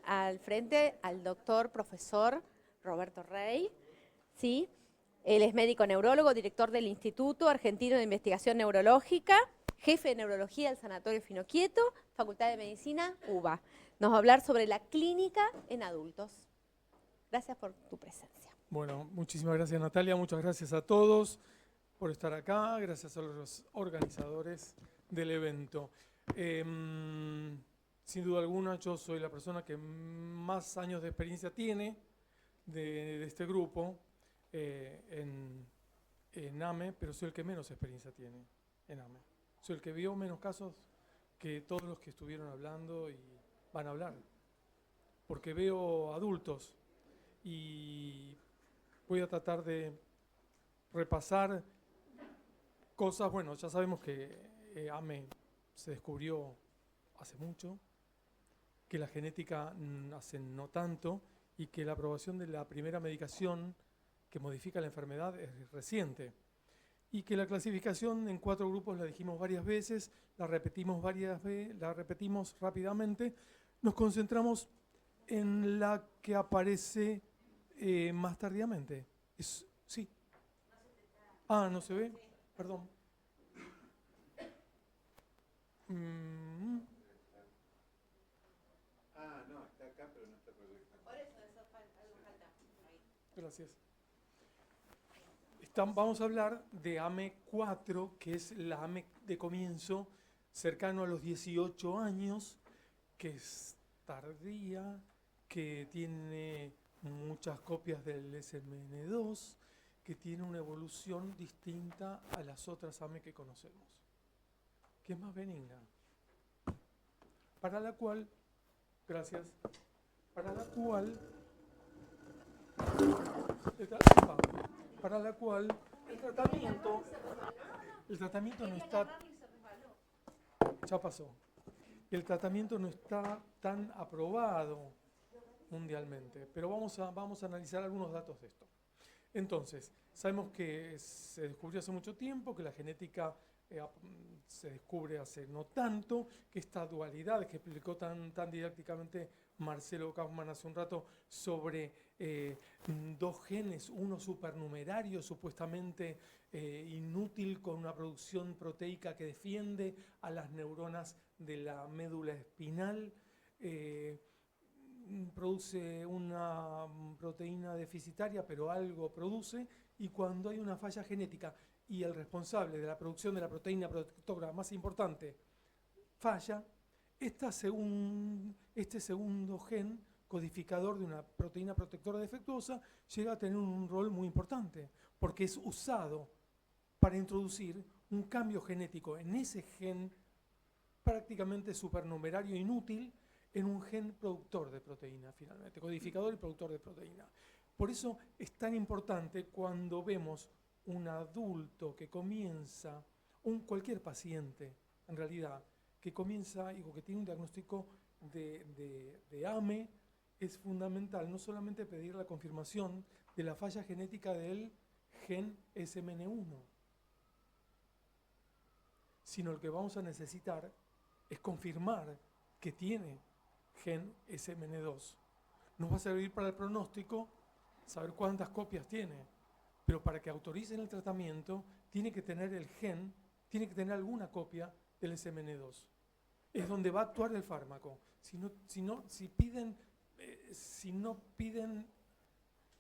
al frente al doctor profesor Roberto Rey, ¿sí? Él es médico neurólogo, director del Instituto Argentino de Investigación Neurológica, jefe de neurología del Sanatorio Finoquieto, Facultad de Medicina, UBA. Nos va a hablar sobre la clínica en adultos. Gracias por tu presencia. Bueno, muchísimas gracias Natalia, muchas gracias a todos por estar acá, gracias a los organizadores del evento. Sin duda alguna yo soy la persona que más años de experiencia tiene de este grupo en AME, pero soy el que menos experiencia tiene en AME. Soy el que vio menos casos que todos los que estuvieron hablando y van a hablar, porque veo adultos y voy a tratar de repasar cosas. Bueno, ya sabemos que AME se descubrió hace mucho, que la genética hace no tanto y que la aprobación de la primera medicación que modifica la enfermedad es reciente. Y que la clasificación en 4 grupos la dijimos varias veces, la repetimos varias veces, la repetimos rápidamente. Nos concentramos en la que aparece más tardíamente. Sí. Ah, ¿no se ve? Perdón. No, está acá, pero no está proyectando. Por eso algo falta. Gracias. Vamos a hablar de AME 4, que es la AME de comienzo, cercano a los 18 años, que es tardía, que tiene muchas copias del SMN2, que tiene una evolución distinta a las otras AME que conocemos, que es más benigna, para la cual, gracias, para la cual el tratamiento no está, ya pasó, el tratamiento no está tan aprobado mundialmente, pero vamos a analizar algunos datos de esto. Entonces, sabemos que se descubrió hace mucho tiempo, que la genética se descubre hace no tanto, que esta dualidad que explicó tan didácticamente Marcelo Kaufmann hace un rato sobre 2 genes, uno supernumerario, supuestamente inútil, con una producción proteica que defiende a las neuronas de la médula espinal, produce una proteína deficitaria, pero algo produce, y cuando hay una falla genética y el responsable de la producción de la proteína protectora más importante falla, este segundo gen codificador de una proteína protectora defectuosa llega a tener un rol muy importante, porque es usado para introducir un cambio genético en ese gen prácticamente supernumerario inútil, en un gen productor de proteína, finalmente, codificador y productor de proteína. Por eso es tan importante cuando vemos un adulto que comienza, cualquier paciente, en realidad, que comienza y que tiene un diagnóstico de AME, es fundamental no solamente pedir la confirmación de la falla genética del gen SMN1, sino lo que vamos a necesitar es confirmar que tiene gen SMN2. Nos va a servir para el pronóstico saber cuántas copias tiene, pero para que autoricen el tratamiento tiene que tener el gen, tiene que tener alguna copia del SMN2. Es donde va a actuar el fármaco. Si no piden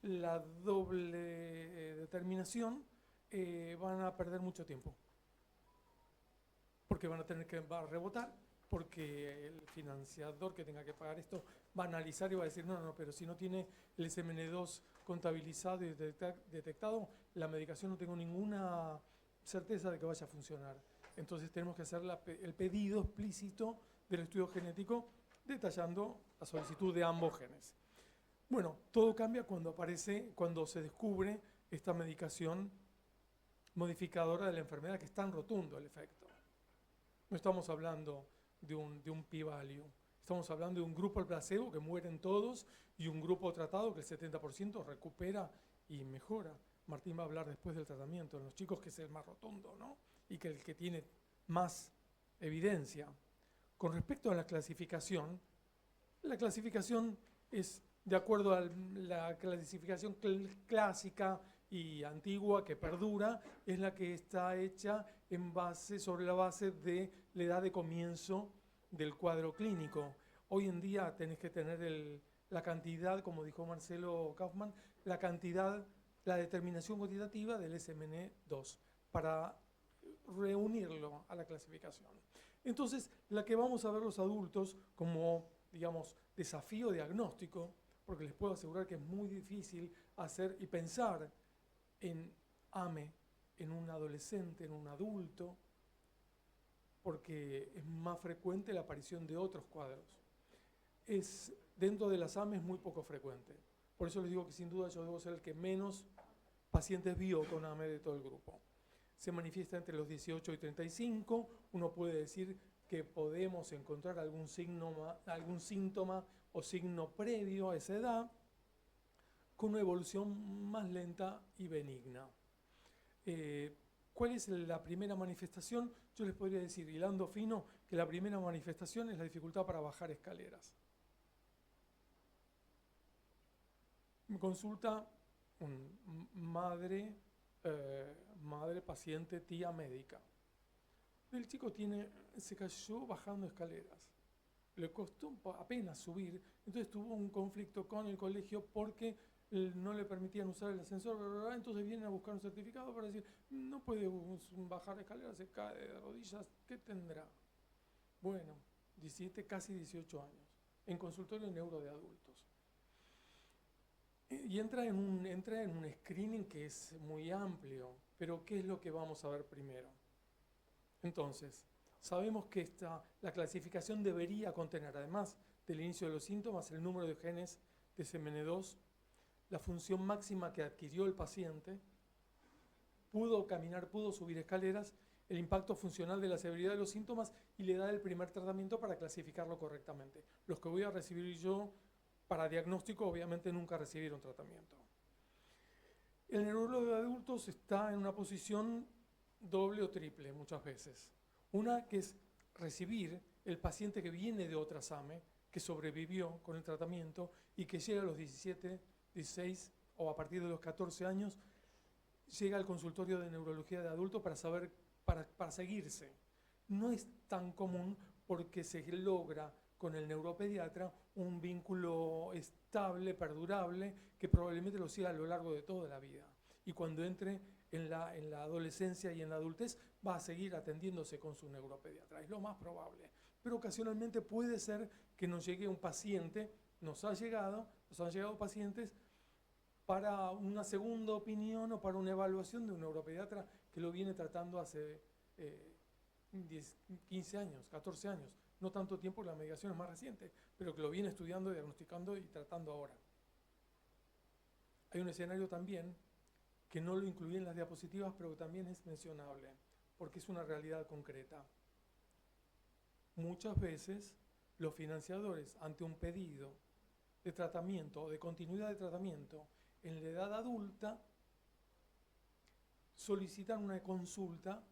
la doble determinación, van a perder mucho tiempo, porque van a tener que rebotar, porque el financiador que tenga que pagar esto va a analizar y va a decir, no, pero si no tiene el SMN2 contabilizado y detectado, la medicación no tengo ninguna certeza de que vaya a funcionar. Entonces tenemos que hacer el pedido explícito del estudio genético detallando la solicitud de ambos genes. Bueno, todo cambia cuando se descubre esta medicación modificadora de la enfermedad, que es tan rotundo el efecto. No estamos hablando de un p-value, estamos hablando de un grupo al placebo que mueren todos y un grupo tratado que el 70% recupera y mejora. Martín va a hablar después del tratamiento en los chicos, que es el más rotundo, ¿no? Y que el que tiene más evidencia. Con respecto a la clasificación, La clasificación es de acuerdo a la clasificación clásica y antigua que perdura, es la que está hecha sobre la base de la edad de comienzo del cuadro clínico. Hoy en día tenés que tener la cantidad, como dijo Marcelo Kaufmann, la determinación cuantitativa del SMN2 para reunirlo a la clasificación. Entonces, la que vamos a ver los adultos como, digamos, desafío diagnóstico, porque les puedo asegurar que es muy difícil hacer y pensar en AME, en un adolescente, en un adulto, porque es más frecuente la aparición de otros cuadros. Dentro de las AME es muy poco frecuente. Por eso les digo que sin duda yo debo ser el que menos pacientes vio con AME de todo el grupo. Se manifiesta entre los 18 y 35. Uno puede decir que podemos encontrar algún síntoma o signo previo a esa edad, con una evolución más lenta y benigna. ¿Cuál es la primera manifestación? Yo les podría decir, hilando fino, que la primera manifestación es la dificultad para bajar escaleras. Me consulta madre, paciente, tía médica. El chico se cayó bajando escaleras. Le costó apenas subir, entonces tuvo un conflicto con el colegio porque no le permitían usar el ascensor, entonces vienen a buscar un certificado para decir, no puede bajar escaleras, se cae de rodillas, ¿qué tendrá? Bueno, 17, casi 18 años, en consultorio neuro de adultos. Y entra en un screening que es muy amplio, pero ¿qué es lo que vamos a ver primero? Entonces, sabemos que la clasificación debería contener, además del inicio de los síntomas, el número de genes de SMN2, la función máxima que adquirió el paciente, pudo caminar, pudo subir escaleras, el impacto funcional de la severidad de los síntomas y la edad del primer tratamiento para clasificarlo correctamente. Los que voy a recibir yo para diagnóstico obviamente nunca recibieron tratamiento. El neurólogo de adultos está en una posición doble o triple muchas veces. Una que es recibir el paciente que viene de otra SAME, que sobrevivió con el tratamiento y que llega a los 17, 16 o a partir de los 14 años, llega al consultorio de neurología de adultos para seguirse. No es tan común porque se logra con el neuropediatra un vínculo estable, perdurable, que probablemente lo siga a lo largo de toda la vida. Y cuando entre en la adolescencia y en la adultez, va a seguir atendiéndose con su neuropediatra. Es lo más probable. Pero ocasionalmente puede ser que nos llegue un paciente, nos han llegado pacientes para una segunda opinión o para una evaluación de un neuropediatra que lo viene tratando hace 15 años, 14 años. No tanto tiempo, la medicación es más reciente, pero que lo viene estudiando, diagnosticando y tratando ahora. Hay un escenario también que no lo incluí en las diapositivas, pero que también es mencionable, porque es una realidad concreta. Muchas veces los financiadores, ante un pedido de tratamiento o de continuidad de tratamiento en la edad adulta, solicitan una consulta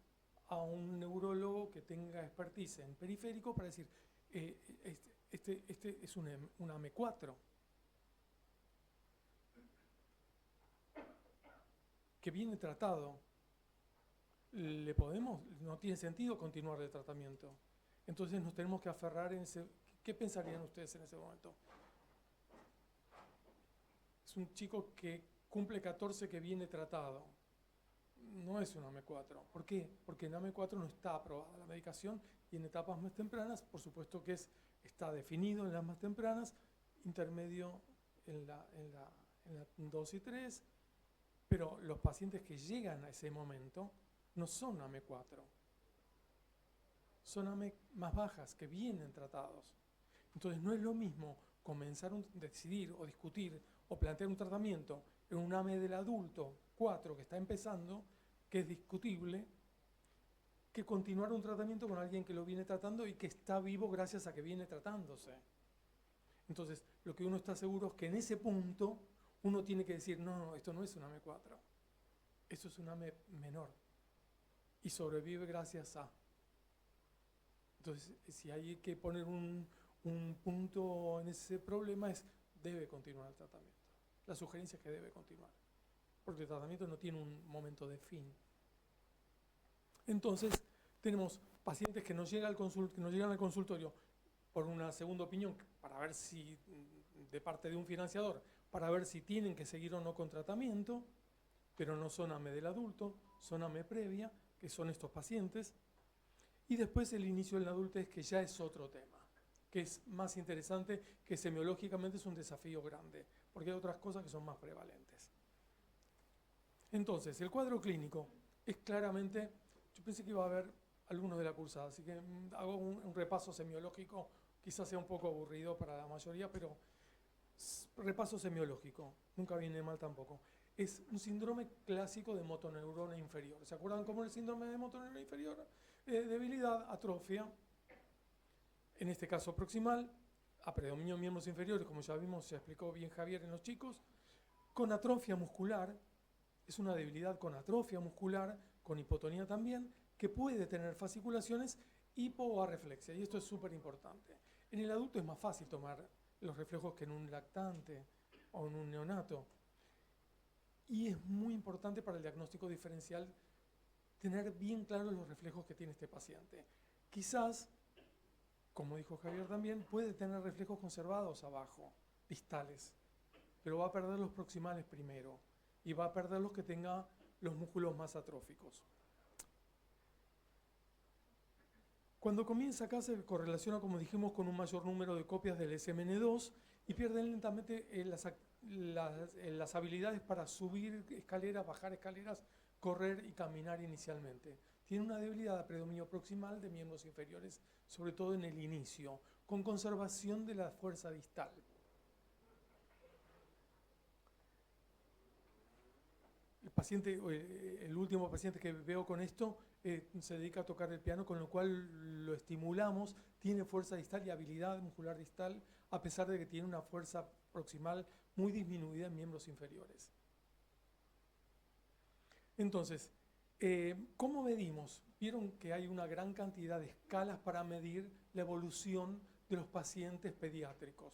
a un neurólogo que tenga expertise en periférico para decir, este es un AM4, que viene tratado. No tiene sentido continuar el tratamiento. Entonces nos tenemos que aferrar en ese. ¿Qué pensarían ustedes en ese momento? Es un chico que cumple 14 que viene tratado. No es un AM4. ¿Por qué? Porque en AM4 no está aprobada la medicación y en etapas más tempranas, por supuesto que está definido en las más tempranas, intermedio en la 2 y 3, pero los pacientes que llegan a ese momento no son AM4. Son AM más bajas que vienen tratados. Entonces no es lo mismo decidir o discutir o plantear un tratamiento en un AME del adulto 4 que está empezando, que es discutible, que continuar un tratamiento con alguien que lo viene tratando y que está vivo gracias a que viene tratándose. Entonces, lo que uno está seguro es que en ese punto uno tiene que decir, no, esto no es un AME4, esto es un AME menor y sobrevive gracias a. Entonces, si hay que poner un un punto en ese problema es, debe continuar el tratamiento. La sugerencia es que debe continuar, porque el tratamiento no tiene un momento de fin. Entonces, tenemos pacientes que nos llegan al consultorio por una segunda opinión, para ver si, de parte de un financiador, para ver si tienen que seguir o no con tratamiento, pero no son AME del adulto, son AME previa, que son estos pacientes. Y después el inicio de la adultez, que ya es otro tema, que es más interesante, que semiológicamente es un desafío grande, porque hay otras cosas que son más prevalentes. Entonces, el cuadro clínico es claramente, yo pensé que iba a haber alumnos de la cursada, así que hago un repaso semiológico, quizás sea un poco aburrido para la mayoría, pero repaso semiológico, nunca viene mal tampoco. Es un síndrome clásico de motoneurona inferior. ¿Se acuerdan cómo es el síndrome de motoneurona inferior? Debilidad, atrofia, en este caso proximal, a predominio de miembros inferiores, como ya vimos, se explicó bien Javier en los chicos, con atrofia muscular, es una debilidad con atrofia muscular, con hipotonía también, que puede tener fasciculaciones, hipo o arreflexia, y esto es súper importante. En el adulto es más fácil tomar los reflejos que en un lactante o en un neonato. Y es muy importante para el diagnóstico diferencial tener bien claros los reflejos que tiene este paciente. Quizás, como dijo Javier también, puede tener reflejos conservados abajo, distales, pero va a perder los proximales primero y va a perder los que tenga los músculos más atróficos. Cuando comienza acá se correlaciona, como dijimos, con un mayor número de copias del SMN2 y pierden lentamente las habilidades para subir escaleras, bajar escaleras, correr y caminar inicialmente. Tiene una debilidad a predominio proximal de miembros inferiores, sobre todo en el inicio, con conservación de la fuerza distal. El último paciente que veo con esto se dedica a tocar el piano, con lo cual lo estimulamos, tiene fuerza distal y habilidad muscular distal, a pesar de que tiene una fuerza proximal muy disminuida en miembros inferiores. Entonces, ¿cómo medimos? Vieron que hay una gran cantidad de escalas para medir la evolución de los pacientes pediátricos,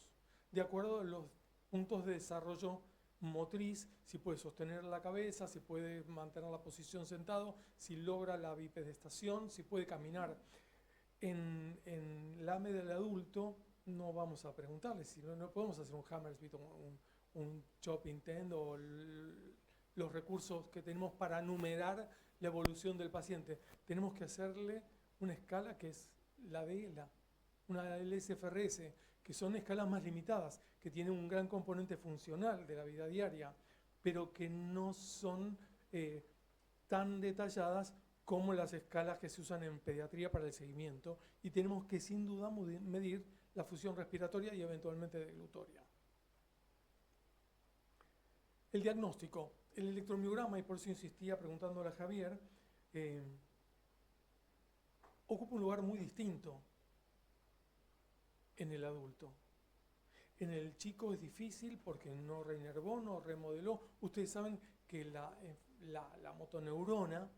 de acuerdo a los puntos de desarrollo motriz, si puede sostener la cabeza, si puede mantener la posición sentado, si logra la bipedestación, si puede caminar. En la AME del adulto no vamos a preguntarle, si no podemos hacer un Hammersmith, un Chop Intent o los recursos que tenemos para numerar la evolución del paciente. Tenemos que hacerle una escala que es la de ELA, una LSFRS, que son escalas más limitadas, que tienen un gran componente funcional de la vida diaria, pero que no son tan detalladas como las escalas que se usan en pediatría para el seguimiento, y tenemos que sin duda medir la función respiratoria y eventualmente deglutoria. El diagnóstico, el electromiograma, y por eso insistía preguntándole a Javier, ocupa un lugar muy distinto en el adulto. En el chico es difícil porque no reinervó, no remodeló. Ustedes saben que la motoneurona,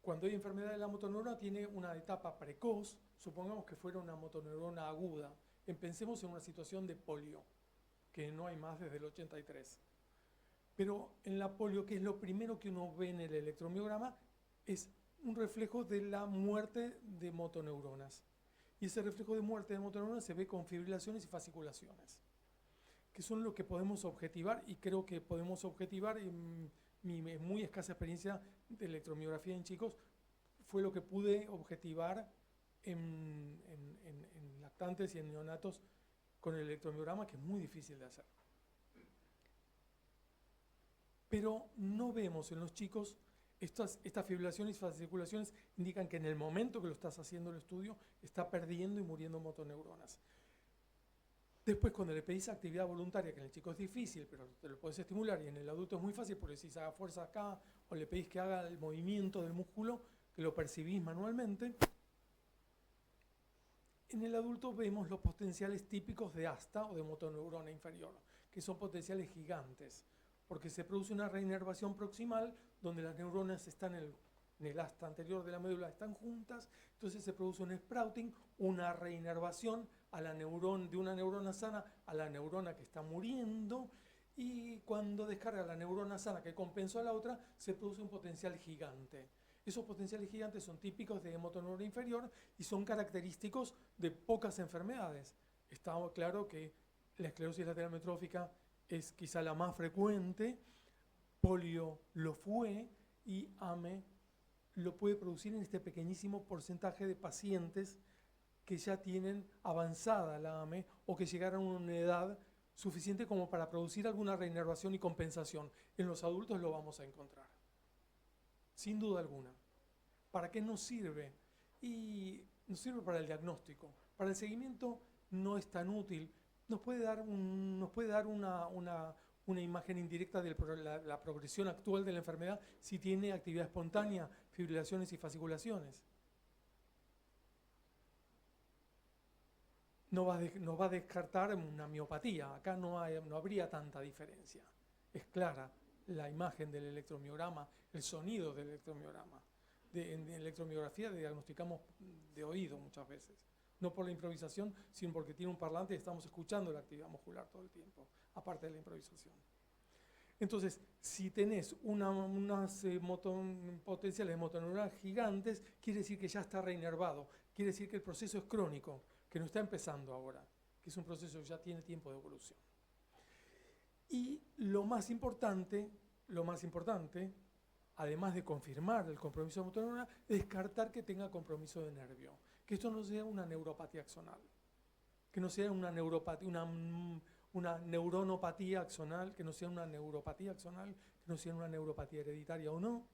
cuando hay enfermedad de la motoneurona, tiene una etapa precoz. Supongamos que fuera una motoneurona aguda. Pensemos en una situación de polio, que no hay más desde el 83. Pero en la polio, que es lo primero que uno ve en el electromiograma, es un reflejo de la muerte de motoneuronas. Y ese reflejo de muerte de motoneuronas se ve con fibrilaciones y fasciculaciones, que son lo que podemos objetivar, y creo que podemos objetivar, en mi muy escasa experiencia de electromiografía en chicos, fue lo que pude objetivar en lactantes y en neonatos con el electromiograma, que es muy difícil de hacer. Pero no vemos en los chicos estas fibrilaciones y fasciculaciones, indican que en el momento que lo estás haciendo el estudio está perdiendo y muriendo motoneuronas. Después, cuando le pedís actividad voluntaria, que en el chico es difícil, pero te lo podés estimular, y en el adulto es muy fácil porque decís haga fuerza acá, o le pedís que haga el movimiento del músculo, que lo percibís manualmente. En el adulto vemos los potenciales típicos de asta o de motoneurona inferior, que son potenciales gigantes, porque se produce una reinervación proximal donde las neuronas están en el en el asta anterior de la médula están juntas, entonces se produce un sprouting, una reinervación de una neurona sana a la neurona que está muriendo, y cuando descarga la neurona sana que compensó a la otra, se produce un potencial gigante. Esos potenciales gigantes son típicos de motoneurona inferior y son característicos de pocas enfermedades. Está claro que la esclerosis lateral amiotrófica es quizá la más frecuente, polio lo fue y AME lo puede producir en este pequeñísimo porcentaje de pacientes que ya tienen avanzada la AME o que llegaron a una edad suficiente como para producir alguna reinervación y compensación. En los adultos lo vamos a encontrar, sin duda alguna. ¿Para qué nos sirve? Y nos sirve para el diagnóstico. Para el seguimiento no es tan útil. Nos puede dar una imagen indirecta de la progresión actual de la enfermedad si tiene actividad espontánea, fibrilaciones y fasciculaciones. No va a descartar una miopatía. Acá no habría tanta diferencia. Es clara la imagen del electromiograma, el sonido del electromiograma. En electromiografía diagnosticamos de oído muchas veces. No por la improvisación, sino porque tiene un parlante y estamos escuchando la actividad muscular todo el tiempo, aparte de la improvisación. Entonces, si tenés unas potenciales de motoneuronas gigantes, quiere decir que ya está reinervado, quiere decir que el proceso es crónico, que no está empezando ahora, que es un proceso que ya tiene tiempo de evolución. Y lo más importante, además de confirmar el compromiso de motoneurona, es descartar que tenga compromiso de nervio, que esto no sea una neuropatía axonal, que no sea una neuronopatía axonal, que no sea una neuropatía axonal, que no sea una neuropatía hereditaria o no,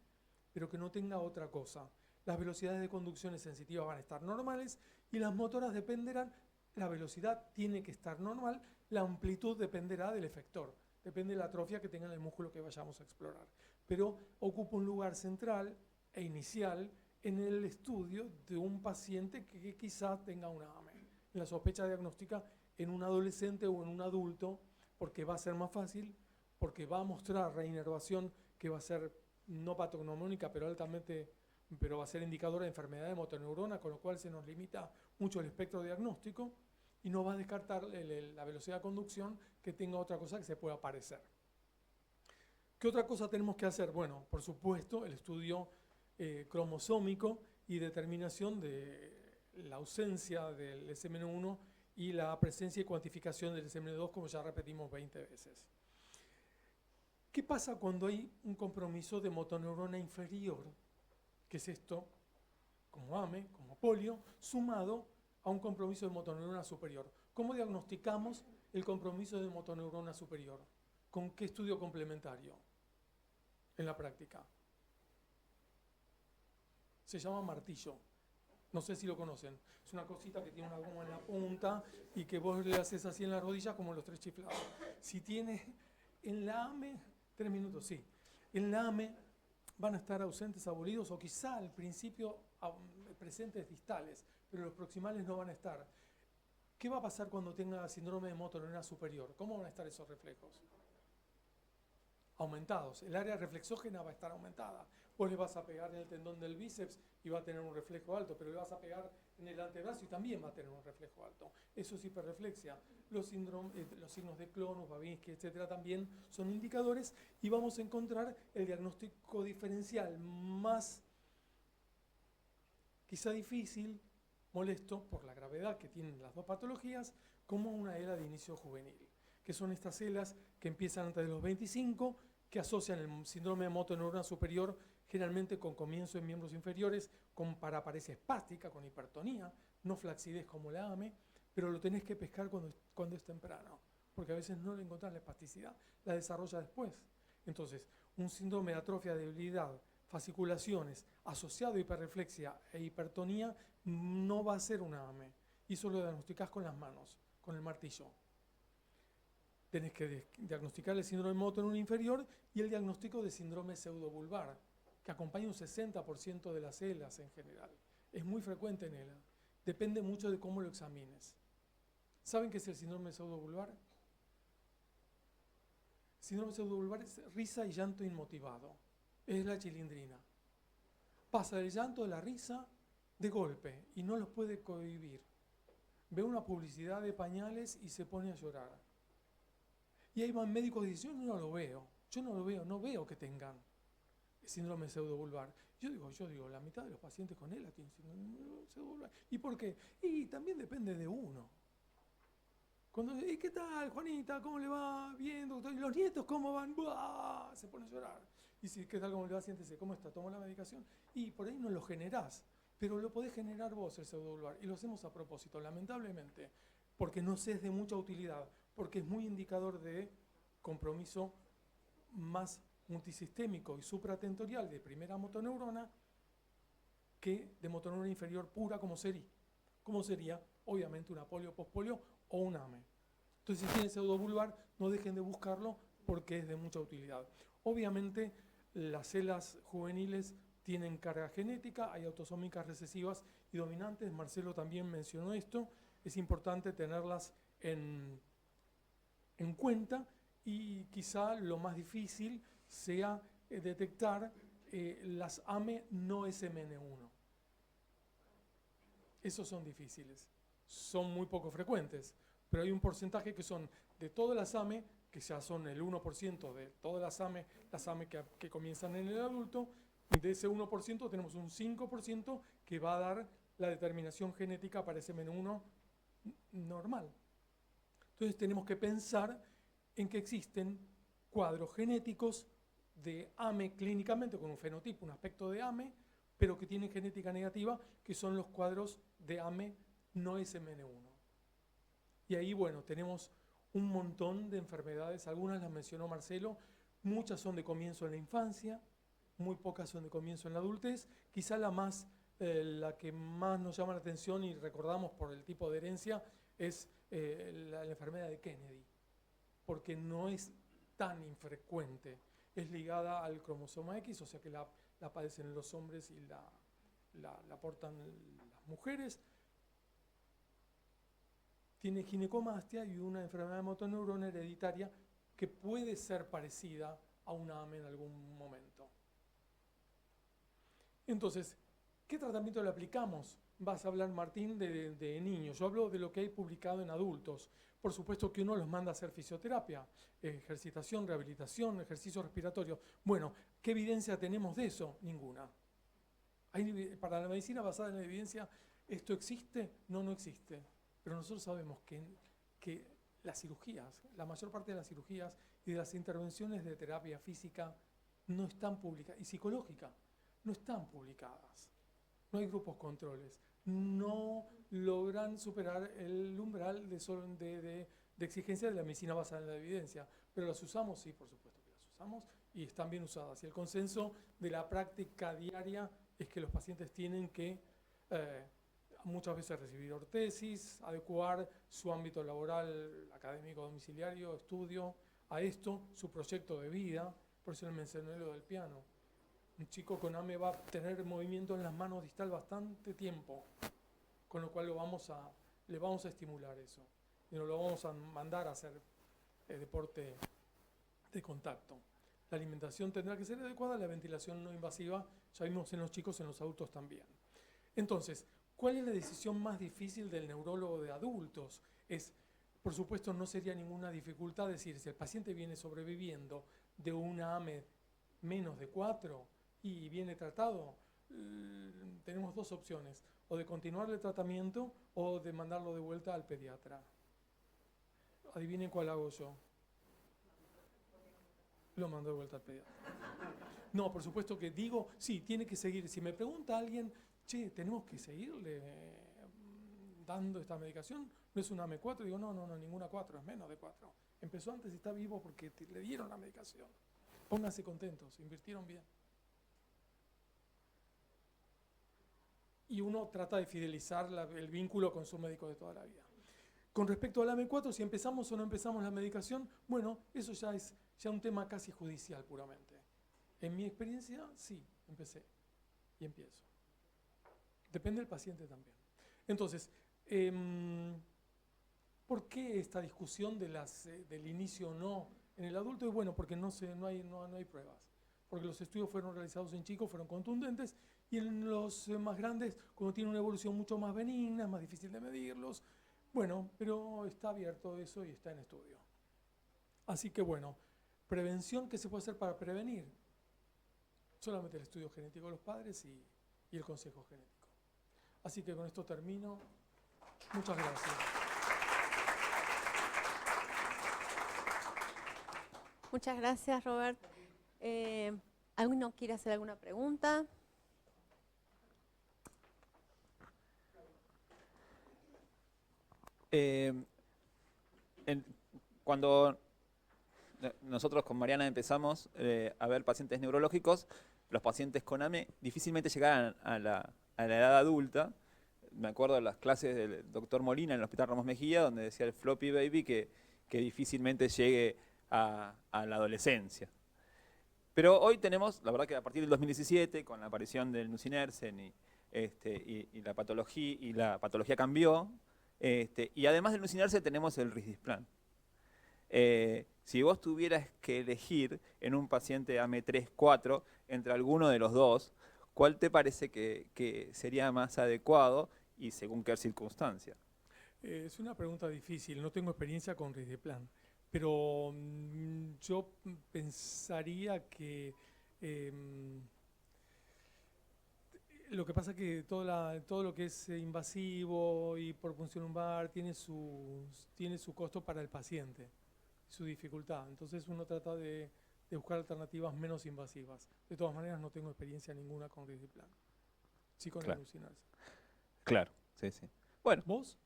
pero que no tenga otra cosa. Las velocidades de conducciones sensitivas van a estar normales y las motoras dependerán, la velocidad tiene que estar normal, la amplitud dependerá del efector, depende de la atrofia que tenga en el músculo que vayamos a explorar. Pero ocupa un lugar central e inicial en el estudio de un paciente que quizás tenga una AME. En la sospecha diagnóstica en un adolescente o en un adulto, porque va a ser más fácil, porque va a mostrar reinervación que va a ser no patognomónica, pero va a ser indicadora de enfermedad de motoneurona, con lo cual se nos limita mucho el espectro diagnóstico y no va a descartar la velocidad de conducción que tenga otra cosa que se pueda parecer. ¿Qué otra cosa tenemos que hacer? Bueno, por supuesto, el estudio cromosómico y determinación de la ausencia del SMN1 y la presencia y cuantificación del SMN2, como ya repetimos 20 veces. ¿Qué pasa cuando hay un compromiso de motoneurona inferior? ¿Qué es esto? Como AME, como polio, sumado a un compromiso de motoneurona superior. ¿Cómo diagnosticamos el compromiso de motoneurona superior? ¿Con qué estudio complementario en la práctica? Se llama martillo. No sé si lo conocen. Es una cosita que tiene una goma en la punta y que vos le haces así en la rodilla como los 3 chiflados. Si tiene en la AME, 3 minutos, sí. En la AME van a estar ausentes abolidos o quizá al principio presentes distales, pero los proximales no van a estar. ¿Qué va a pasar cuando tenga síndrome de motoneurona superior? ¿Cómo van a estar esos reflejos? Aumentados. El área reflexógena va a estar aumentada. Vos le vas a pegar en el tendón del bíceps y va a tener un reflejo alto, pero le vas a pegar en el antebrazo y también va a tener un reflejo alto. Eso es hiperreflexia. Los signos de Clonus, Babinski, etcétera, también son indicadores y vamos a encontrar el diagnóstico diferencial más quizá difícil, molesto por la gravedad que tienen las dos patologías, como una ELA de inicio juvenil, que son estas ELAs que empiezan antes de los 25, que asocian el síndrome de motoneurona superior generalmente con comienzo en miembros inferiores, con paraparesia espástica, con hipertonía, no flacidez como la AME, pero lo tenés que pescar cuando es temprano, porque a veces no le encontrás la espasticidad, la desarrolla después. Entonces, un síndrome de atrofia de debilidad, fasciculaciones, asociado a hiperreflexia e hipertonía, no va a ser una AME. Y eso lo diagnosticás con las manos, con el martillo. Tenés que diagnosticar el síndrome motoneurona inferior y el diagnóstico de síndrome pseudobulbar, que acompaña un 60% de las ELAs en general. Es muy frecuente en ELA. Depende mucho de cómo lo examines. ¿Saben qué es el síndrome pseudobulbar? El síndrome pseudobulbar es risa y llanto inmotivado. Es la chilindrina. pasa del llanto, de la risa, de golpe, y no los puede cohibir. Ve una publicidad de pañales y se pone a llorar. Y ahí van médicos y dicen, yo no veo que tengan síndrome pseudovulvar. Yo digo, la mitad de los pacientes con ELA tienen síndrome pseudovulvar. ¿Y por qué? Y también depende de uno. ¿Y qué tal, Juanita? ¿Cómo le va? Bien, doctor. ¿Y los nietos cómo van? ¡Buah! Se pone a llorar. Y si, ¿qué tal, cómo le va? Siéntese, ¿cómo está? ¿Tomó la medicación? Y por ahí no lo generás, pero lo podés generar vos, el pseudovulvar. Y lo hacemos a propósito, lamentablemente, porque no es de mucha utilidad, porque es muy indicador de compromiso más multisistémico y supratentorial de primera motoneurona que de motoneurona inferior pura como sería obviamente una polio, pospolio o un AME. Entonces, si tienen pseudovulvar, no dejen de buscarlo porque es de mucha utilidad. Obviamente, las células juveniles tienen carga genética, hay autosómicas recesivas y dominantes. Marcelo también mencionó esto. Es importante tenerlas en cuenta y quizá lo más difícil sea detectar las AME no SMN1. Esos son difíciles, son muy poco frecuentes, pero hay un porcentaje que son de todas las AME, que ya son el 1% de todas las AME que comienzan en el adulto, y de ese 1% tenemos un 5% que va a dar la determinación genética para SMN1 normal. Entonces tenemos que pensar en que existen cuadros genéticos de AME clínicamente, con un fenotipo, un aspecto de AME, pero que tienen genética negativa, que son los cuadros de AME no SMN1. Y ahí, bueno, tenemos un montón de enfermedades, algunas las mencionó Marcelo, muchas son de comienzo en la infancia, muy pocas son de comienzo en la adultez, quizá la que más nos llama la atención y recordamos por el tipo de herencia es la enfermedad de Kennedy, porque no es tan infrecuente, es ligada al cromosoma X, o sea que la padecen los hombres y la portan las mujeres. Tiene ginecomastia y una enfermedad de motoneurona hereditaria que puede ser parecida a una AME en algún momento. Entonces, ¿qué tratamiento le aplicamos? Vas a hablar, Martín, de niños. Yo hablo de lo que hay publicado en adultos. Por supuesto que uno los manda a hacer fisioterapia, ejercitación, rehabilitación, ejercicio respiratorio. Bueno, ¿qué evidencia tenemos de eso? Ninguna. Para la medicina basada en la evidencia, ¿esto existe? No, no existe. Pero nosotros sabemos que las cirugías, la mayor parte de las cirugías y de las intervenciones de terapia física no están publicadas, y psicológica, no están publicadas. No hay grupos controles. No logran superar el umbral de exigencia de la medicina basada en la evidencia. Pero las usamos, sí, por supuesto que las usamos y están bien usadas. Y el consenso de la práctica diaria es que los pacientes tienen que muchas veces recibir ortesis, adecuar su ámbito laboral, académico, domiciliario, estudio, a esto, su proyecto de vida. Por eso le mencioné lo del piano. Un chico con AME va a tener movimiento en las manos distal bastante tiempo, con lo cual le vamos a estimular eso. Y nos lo vamos a mandar a hacer deporte de contacto. La alimentación tendrá que ser adecuada, la ventilación no invasiva, ya vimos en los chicos, en los adultos también. Entonces, ¿cuál es la decisión más difícil del neurólogo de adultos? Por supuesto, no sería ninguna dificultad decir, si el paciente viene sobreviviendo de una AME menos de 4 y viene tratado, tenemos dos opciones, o de continuar el tratamiento o de mandarlo de vuelta al pediatra. Adivinen cuál hago yo. Lo mando de vuelta al pediatra. No, por supuesto que digo, sí, tiene que seguir. Si me pregunta alguien, che, ¿tenemos que seguirle dando esta medicación? ¿No es una AME4? Digo, no, ninguna 4, es menos de 4. Empezó antes y está vivo porque le dieron la medicación. Pónganse contentos, invirtieron bien. Y uno trata de fidelizar el vínculo con su médico de toda la vida. Con respecto al AME4, si empezamos o no empezamos la medicación, bueno, eso ya es un tema casi judicial puramente. En mi experiencia, sí, empecé y empiezo. Depende del paciente también. Entonces, ¿por qué esta discusión del inicio o no en el adulto? Y bueno, porque no hay pruebas. Porque los estudios fueron realizados en chicos, fueron contundentes Y en los más grandes, como tienen una evolución mucho más benigna, es más difícil de medirlos. Bueno, pero está abierto eso y está en estudio. Así que bueno, prevención, ¿qué se puede hacer para prevenir? Solamente el estudio genético de los padres y el consejo genético. Así que con esto termino. Muchas gracias. Muchas gracias, Robert. ¿Alguno quiere hacer alguna pregunta? Cuando nosotros con Mariana empezamos a ver pacientes neurológicos, los pacientes con AME difícilmente llegaban a la edad adulta. Me acuerdo de las clases del doctor Molina en el Hospital Ramos Mejía, donde decía el floppy baby que difícilmente llegue a la adolescencia. Pero hoy tenemos, la verdad que a partir del 2017, con la aparición del nusinersen y la patología cambió, y además del nusinersen tenemos el risdiplam. Si vos tuvieras que elegir en un paciente AME3-4 entre alguno de los dos, ¿cuál te parece que sería más adecuado y según qué circunstancia? Es una pregunta difícil, no tengo experiencia con risdiplam, pero yo pensaría que lo que pasa es que todo lo que es invasivo y por punción lumbar tiene su costo para el paciente, su dificultad. Entonces uno trata de buscar alternativas menos invasivas. De todas maneras no tengo experiencia ninguna con risdiplam. Sí con Claro. el nusinersen. Claro, sí, sí. Bueno, ¿Vos?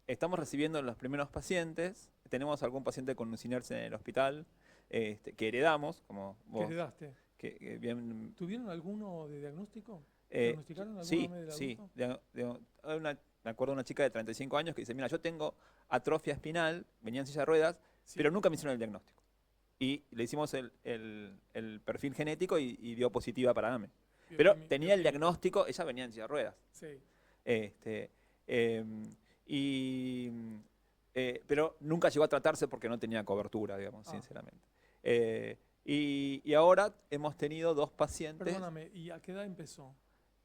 estamos recibiendo los primeros pacientes. Tenemos algún paciente con nusinersen en el hospital que heredamos, como ¿Qué vos. heredaste? Que bien, ¿Tuvieron alguno de diagnóstico? Eh, ¿Diagnosticaron algún sí, AME del sí. adulto? Me acuerdo de una chica de 35 años que dice, mira, yo tengo atrofia espinal, venía en silla de ruedas, Sí. pero nunca me hicieron el diagnóstico. Y le hicimos el perfil genético y dio positiva para AME. Pero tenía el diagnóstico, ella venía en silla de ruedas. Sí. Pero nunca llegó a tratarse porque no tenía cobertura, digamos, Ah. sinceramente. Y ahora hemos tenido dos pacientes. Perdóname, ¿y a qué edad empezó?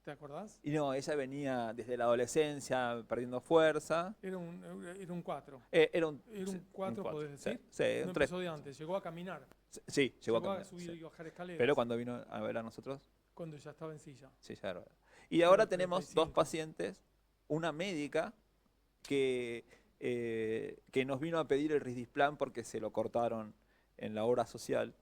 ¿Te acordás? Y no, ella venía desde la adolescencia perdiendo fuerza. Era un 4. Era un Era un 4, cuatro, podés sí, decir. sí, No un 3. empezó de antes, llegó a caminar. Sí, llegó a caminar. subir Sí. y bajar escaleras. Pero cuando vino a ver a nosotros, Cuando ya estaba en silla. sí, ya era. Y ahora Pero tenemos 35. dos pacientes, una médica que nos vino a pedir el risdiplam porque se lo cortaron en la obra social.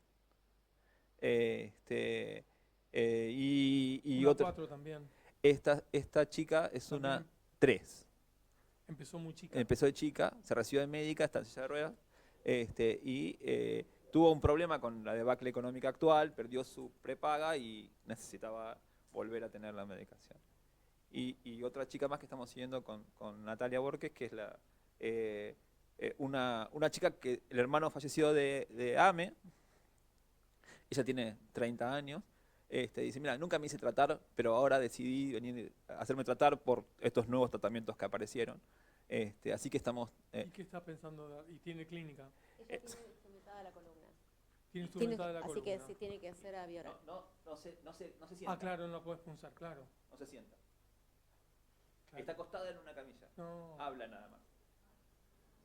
Y Una otra, 4 también. esta chica es También. una 3. Empezó muy chica. Empezó de chica, se recibió de médica, está en silla de ruedas, tuvo un problema con la debacle económica actual, perdió su prepaga y necesitaba volver a tener la medicación. Y otra chica más que estamos siguiendo con Natalia Borges, que es una chica que el hermano falleció de AME, ella tiene 30 años, dice, mira, nunca me hice tratar, pero ahora decidí venir a hacerme tratar por estos nuevos tratamientos que aparecieron. Así que estamos... ¿Y qué está pensando? ¿Y tiene clínica? Ella tiene instrumentada la columna. Tiene instrumentada la Así columna. que sí tiene que hacer a Biora. No se sienta. Ah, claro, no la puedes punzar, claro. No se sienta. Claro. Está acostada en una camilla. No, Habla nada más.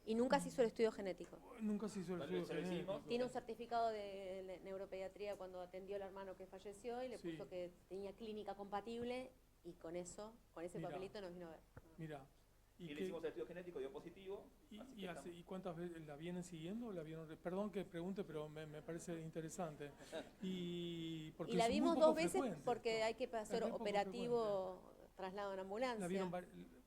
Y nunca se hizo el estudio genético. nunca se hizo el Bueno, estudio se lo hicimos. genético. Tiene un certificado de neuropediatría cuando atendió al hermano que falleció y le Sí. puso que tenía clínica compatible y con ese Mirá. papelito nos vino a ver. Mira. Y le qué- hicimos el estudio genético, dio positivo. así que estamos- ¿Y cuántas veces la vienen siguiendo? ¿O la vieron? Perdón que pregunte, pero me parece interesante. Porque Y la es muy vimos poco dos veces frecuente porque esto. hay que hacer muy poco operativo traslado en ambulancia. La vieron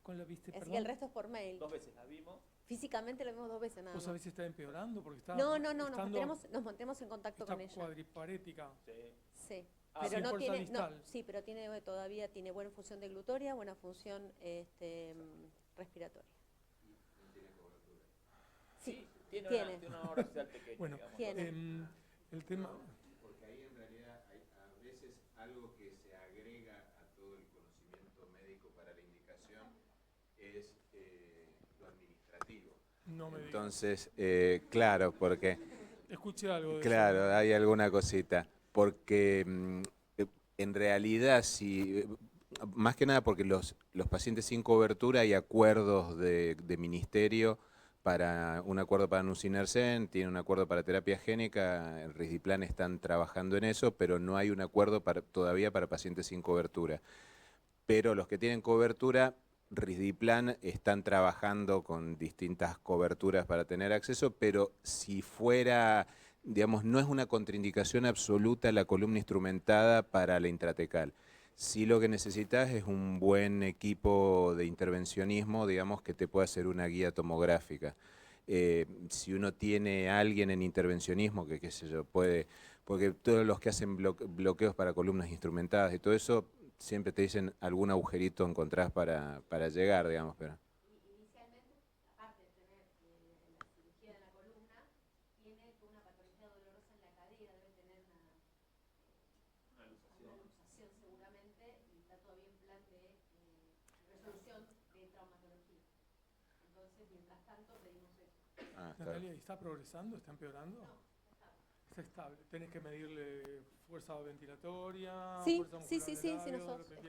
con la viste, Así perdón. que el resto es por mail. 2 veces la vimos. Físicamente lo vimos 2 veces nada ¿Vos más. sabés si está empeorando? Porque está No, nos estando- mantenemos en contacto está con ella. cuadriparética. Sí. Sí. Ah, Pero sí, no fuerza tiene, no, distal. sí, pero buena función de glutoria, buena función respiratoria. Sí, Tiene tiene. una obra social pequeña, Bueno, digamos. Tiene. El tema... Porque ahí en realidad hay a veces algo que se agrega a todo el conocimiento médico para la indicación es lo administrativo. No me digas. Entonces, claro, porque Escuché algo de claro, eso. hay alguna cosita. Porque En realidad, más que nada porque los pacientes sin cobertura hay acuerdos de ministerio para un acuerdo para nusinersen, tiene un acuerdo para terapia génica, el Risdiplam están trabajando en eso, pero no hay un acuerdo todavía para pacientes sin cobertura. Pero los que tienen cobertura, Risdiplam están trabajando con distintas coberturas para tener acceso, pero si fuera, digamos, no es una contraindicación absoluta la columna instrumentada para la intratecal. Sí, lo que necesitas es un buen equipo de intervencionismo, digamos, que te pueda hacer una guía tomográfica. Si uno tiene a alguien en intervencionismo que, qué sé yo, puede, porque todos los que hacen bloqueos para columnas instrumentadas y todo eso, siempre te dicen algún agujerito encontrás para llegar, digamos, pero... Inicialmente, aparte de tener la cirugía de la columna, tiene una patología dolorosa en la cadera, debe tener una luxación seguramente, y está todavía en plan de resolución de traumatología. Entonces, mientras tanto, pedimos eso. Natalia, ¿está progresando? ¿Está empeorando? No. Está estable. Tenés que medirle fuerza ventilatoria, Sí, fuerza muscular del labio, nosotros lo que quieras.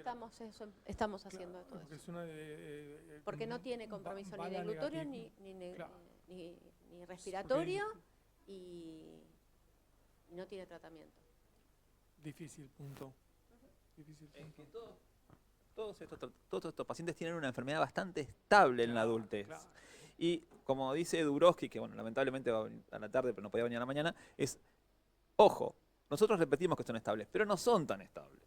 estamos haciendo Claro, todo porque eso. es una Porque no tiene compromiso ni bala de glutorio negativa. Claro. ni respiratorio y no tiene tratamiento. Difícil punto. Difícil Es punto. que todos estos pacientes tienen una enfermedad bastante estable en la adultez. Claro. Y como dice Durowski, que bueno, lamentablemente va a venir a la tarde, pero no podía venir a la mañana, es, ojo, nosotros repetimos que son estables, pero no son tan estables.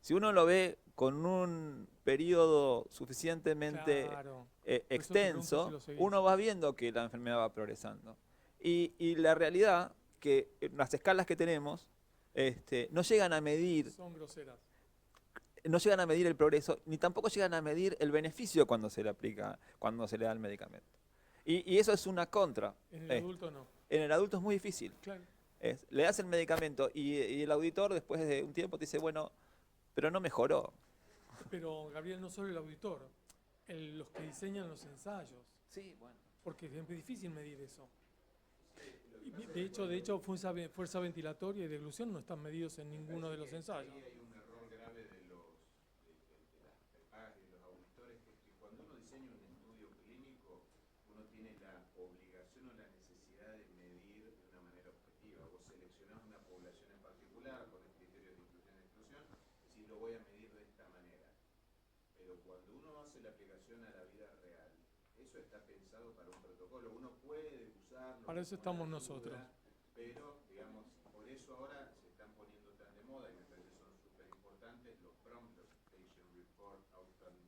Si uno lo ve con un periodo suficientemente Claro. extenso, si lo seguís. uno va viendo que la enfermedad va progresando. Y la realidad que las escalas que tenemos no llegan a medir Son groseras. no llegan a medir el progreso, ni tampoco llegan a medir el beneficio cuando se le aplica, cuando se le da el medicamento. Y eso es una contra. En el adulto no. En el adulto es muy difícil. Claro. Le das el medicamento y el auditor después de un tiempo te dice, bueno, pero no mejoró. Pero, Gabriel, no solo el auditor, los que diseñan los ensayos. Sí, bueno. Porque es muy difícil medir eso. Y de hecho, fuerza ventilatoria y deglución no están medidos en ninguno de los ensayos. Hay un error grave de las prepagas y de los auditores, que es que cuando uno diseña un estudio clínico, uno tiene la obligación o la necesidad de medir de una manera objetiva. Vos seleccionás una población en particular con el criterio de inclusión y exclusión, decís lo voy a medir de esta manera. Pero cuando uno hace la aplicación a la vida real, eso está pensado para un protocolo. Uno puede usarlo. Para eso estamos nosotros. Pero, digamos, por eso ahora se están poniendo tan de moda y me parece que son súper importantes los PROM, los Patient Report Outcome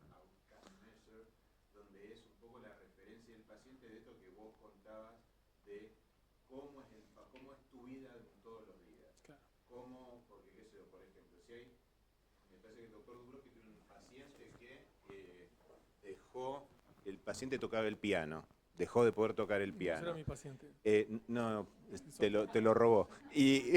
Measure, donde es un poco la referencia del paciente de esto que vos contabas de cómo es tu vida todos los días. Claro. Porque qué sé yo, por ejemplo, si hay, me parece que el doctor Durowski tiene un paciente que el paciente tocaba el piano. Dejó de poder tocar el piano. Ese era mi paciente. No, te lo robó. Y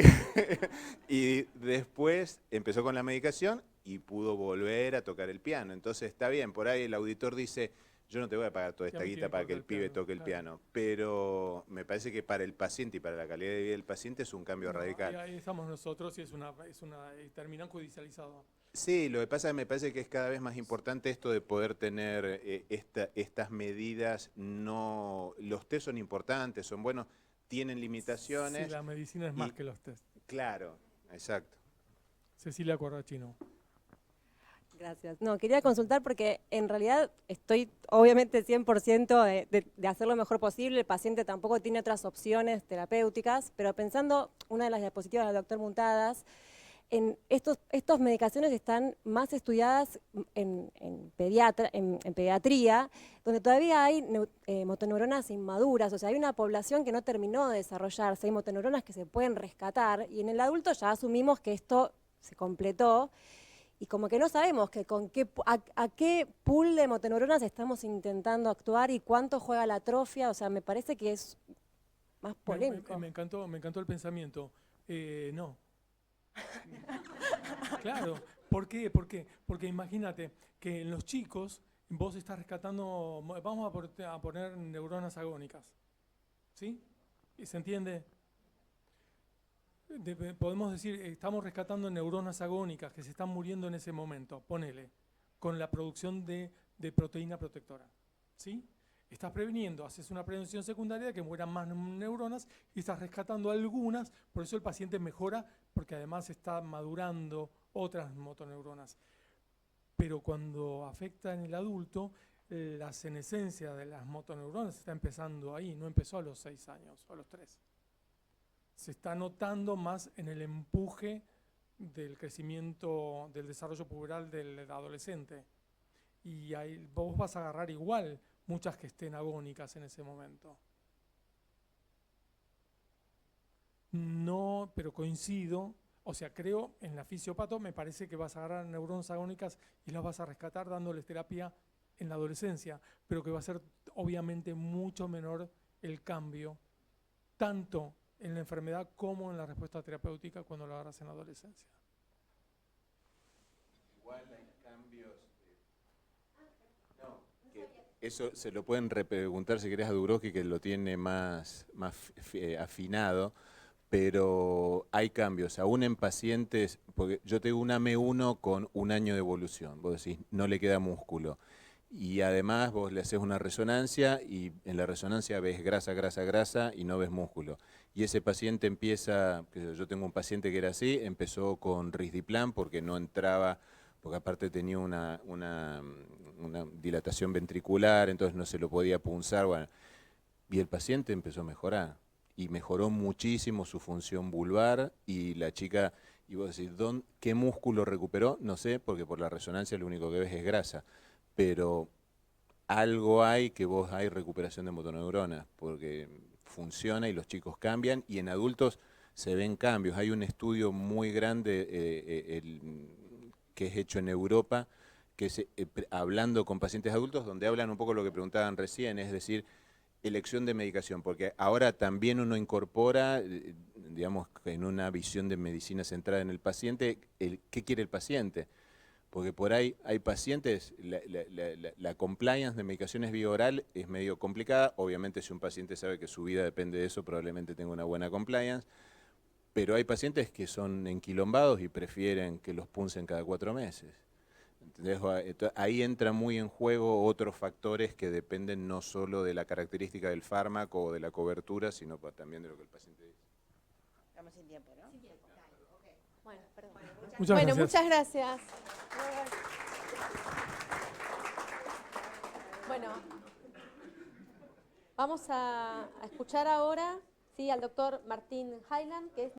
después empezó con la medicación y pudo volver a tocar el piano. Entonces está bien, por ahí el auditor dice, yo no te voy a pagar toda esta guita para que el pibe toque el piano. Pero me parece que para el paciente y para la calidad de vida del paciente es un cambio radical. Ahí estamos nosotros y terminan judicializado. Sí, lo que pasa es que me parece que es cada vez más importante esto de poder tener estas medidas. No, los test son importantes, son buenos, tienen limitaciones. Sí, la medicina es más que los test. Claro, exacto. Cecilia Corrachino. Gracias. No, quería consultar porque en realidad estoy obviamente 100% de hacer lo mejor posible. El paciente tampoco tiene otras opciones terapéuticas, pero pensando una de las diapositivas del doctor Muntadas, estas medicaciones están más estudiadas en pediatría, donde todavía hay motoneuronas inmaduras, o sea, hay una población que no terminó de desarrollarse, hay motoneuronas que se pueden rescatar, y en el adulto ya asumimos que esto se completó, y como que no sabemos a qué pool de motoneuronas estamos intentando actuar y cuánto juega la atrofia, o sea, me parece que es más polémico. Me encantó el pensamiento. No. Claro, ¿por qué? Porque imagínate que en los chicos vos estás rescatando, vamos a poner neuronas agónicas, ¿sí? ¿Se entiende? podemos decir, estamos rescatando neuronas agónicas que se están muriendo en ese momento, ponele, con la producción de proteína protectora, ¿sí? Estás previniendo, haces una prevención secundaria de que mueran más neuronas y estás rescatando algunas, por eso el paciente mejora, porque además está madurando otras motoneuronas. Pero cuando afecta en el adulto, la senescencia de las motoneuronas está empezando ahí, no empezó a los 6 años o a los 3. Se está notando más en el empuje del crecimiento, del desarrollo puberal del adolescente. Y ahí vos vas a agarrar igual muchas que estén agónicas en ese momento. No, pero coincido, o sea, creo en la fisiopato, me parece que vas a agarrar neuronas agónicas y las vas a rescatar dándoles terapia en la adolescencia, pero que va a ser obviamente mucho menor el cambio, tanto en la enfermedad como en la respuesta terapéutica cuando lo agarras en la adolescencia. Igual hay cambios. Eso se lo pueden repreguntar si querés a Dubrowski, que lo tiene más afinado, pero hay cambios, aún en pacientes, porque yo tengo un AME1 con 1 año de evolución, vos decís, no le queda músculo. Y además vos le haces una resonancia y en la resonancia ves grasa, grasa, grasa y no ves músculo. Y ese paciente empieza, yo tengo un paciente que era así, empezó con risdiplam porque no entraba, porque aparte tenía una dilatación ventricular, entonces no se lo podía punzar, bueno, y el paciente empezó a mejorar. Y mejoró muchísimo su función vulvar y la chica, y vos decís, ¿qué músculo recuperó? No sé, porque por la resonancia lo único que ves es grasa. Pero algo hay que vos hay recuperación de motoneuronas, porque funciona y los chicos cambian y en adultos se ven cambios. Hay un estudio muy grande que es hecho en Europa, que es hablando con pacientes adultos, donde hablan un poco lo que preguntaban recién, es decir, elección de medicación, porque ahora también uno incorpora, digamos, en una visión de medicina centrada en el paciente, ¿qué quiere el paciente? Porque por ahí hay pacientes, la compliance de medicaciones vía oral es medio complicada. Obviamente si un paciente sabe que su vida depende de eso, probablemente tenga una buena compliance. Pero hay pacientes que son enquilombados y prefieren que los puncen cada 4 meses. Entonces, ahí entra muy en juego otros factores que dependen no solo de la característica del fármaco o de la cobertura, sino también de lo que el paciente dice. Estamos sin tiempo, ¿no? Sin tiempo. Bueno, perdón. Muchas gracias. Muchas gracias. Bueno, vamos a escuchar ahora, sí, al doctor Martín Highland, que es